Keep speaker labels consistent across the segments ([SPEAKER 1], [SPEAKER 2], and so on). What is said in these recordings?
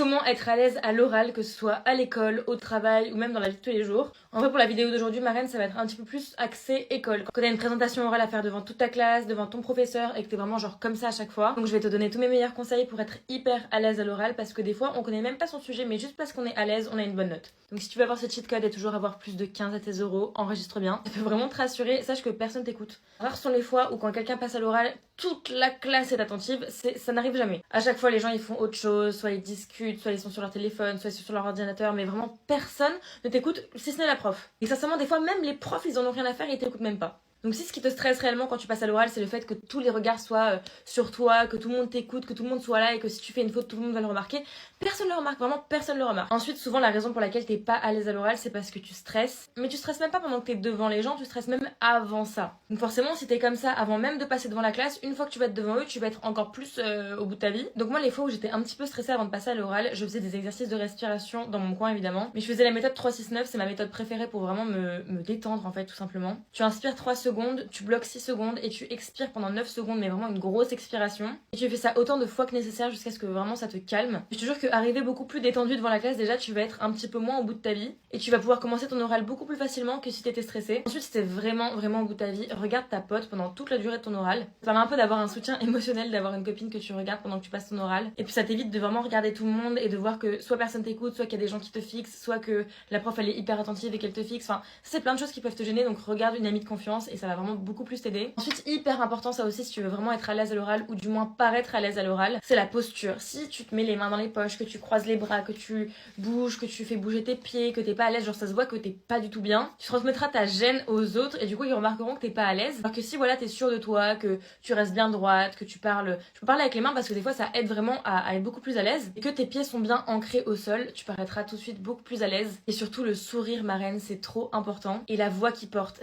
[SPEAKER 1] Comment être à l'aise à l'oral, que ce soit à l'école, au travail ou même dans la vie de tous les jours. En vrai, pour la vidéo d'aujourd'hui, Marraine, ça va être un petit peu plus axé école. Quand t'as une présentation orale à faire devant toute ta classe, devant ton professeur et que t'es vraiment genre comme ça à chaque fois. Donc je vais te donner tous mes meilleurs conseils pour être hyper à l'aise à l'oral parce que des fois, on connaît même pas son sujet, mais juste parce qu'on est à l'aise, on a une bonne note. Donc si tu veux avoir ce cheat code et toujours avoir plus de 15 à tes euros, enregistre bien. Ça peut vraiment te rassurer, sache que personne t'écoute. Rares sont les fois où quand quelqu'un passe à l'oral, toute la classe est attentive, ça n'arrive jamais. À chaque fois, les gens ils font autre chose, soit ils discutent, soit ils sont sur leur téléphone, soit ils sont sur leur ordinateur, mais vraiment personne ne t'écoute si ce n'est la prof. Et sincèrement, des fois, même les profs, ils en ont rien à faire et ils t'écoutent même pas. Donc si ce qui te stresse réellement quand tu passes à l'oral, c'est le fait que tous les regards soient sur toi, que tout le monde t'écoute, que tout le monde soit là et que si tu fais une faute, tout le monde va le remarquer. Personne le remarque, vraiment personne le remarque. Ensuite, souvent la raison pour laquelle t'es pas à l'aise à l'oral, c'est parce que tu stresses. Mais tu stresses même pas pendant que t'es devant les gens, tu stresses même avant ça. Donc forcément, si t'es comme ça avant même de passer devant la classe, une fois que tu vas être devant eux, tu vas être encore plus au bout de ta vie. Donc moi, les fois où j'étais un petit peu stressée avant de passer à l'oral, je faisais des exercices de respiration dans mon coin évidemment. Mais je faisais la méthode 3-6-9, c'est ma méthode préférée pour vraiment me détendre en fait tout simplement. Tu inspires 3 secondes, tu bloques 6 secondes et tu expires pendant 9 secondes, mais vraiment une grosse expiration. Et tu fais ça autant de fois que nécessaire jusqu'à ce que vraiment ça te calme. Je te jure qu'arriver beaucoup plus détendu devant la classe, déjà tu vas être un petit peu moins au bout de ta vie et tu vas pouvoir commencer ton oral beaucoup plus facilement que si t'étais stressé. Ensuite, si t'es vraiment au bout de ta vie, regarde ta pote pendant toute la durée de ton oral. Ça permet un peu d'avoir un soutien émotionnel, d'avoir une copine que tu regardes pendant que tu passes ton oral. Et puis ça t'évite de vraiment regarder tout le monde et de voir que soit personne t'écoute, soit qu'il y a des gens qui te fixent, soit que la prof elle est hyper attentive et qu'elle te fixe. Enfin, c'est plein de choses qui peuvent te gêner, donc regarde une amie de confiance et ça va vraiment beaucoup plus t'aider. Ensuite, hyper important ça aussi si tu veux vraiment être à l'aise à l'oral ou du moins paraître à l'aise à l'oral, c'est la posture. Si tu te mets les mains dans les poches, que tu croises les bras, que tu bouges, que tu fais bouger tes pieds, que t'es pas à l'aise, genre ça se voit que t'es pas du tout bien, tu transmettras ta gêne aux autres et du coup ils remarqueront que t'es pas à l'aise. Alors que si voilà t'es sûr de toi, que tu restes bien droite, que tu parles, tu peux parler avec les mains parce que des fois ça aide vraiment à être beaucoup plus à l'aise et que tes pieds sont bien ancrés au sol, tu paraîtras tout de suite beaucoup plus à l'aise. Et surtout le sourire Marraine, c'est trop important. Et la voix qui porte,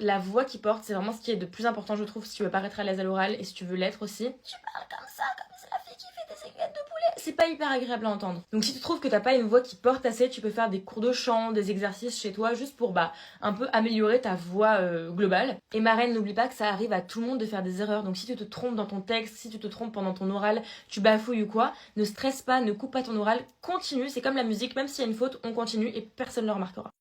[SPEAKER 1] c'est vraiment ce qui est de plus important je trouve si tu veux paraître à l'aise à l'oral et si tu veux l'être aussi. Tu parles comme ça, comme c'est la fille qui fait des aiguillettes de poulet. C'est pas hyper agréable à entendre. Donc si tu trouves que t'as pas une voix qui porte assez, tu peux faire des cours de chant, des exercices chez toi juste pour un peu améliorer ta voix globale. Et Marraine, n'oublie pas que ça arrive à tout le monde de faire des erreurs. Donc si tu te trompes dans ton texte, si tu te trompes pendant ton oral, tu bafouilles ou quoi, ne stresse pas, ne coupe pas ton oral, continue, c'est comme la musique, même s'il y a une faute, on continue et personne ne le remarquera.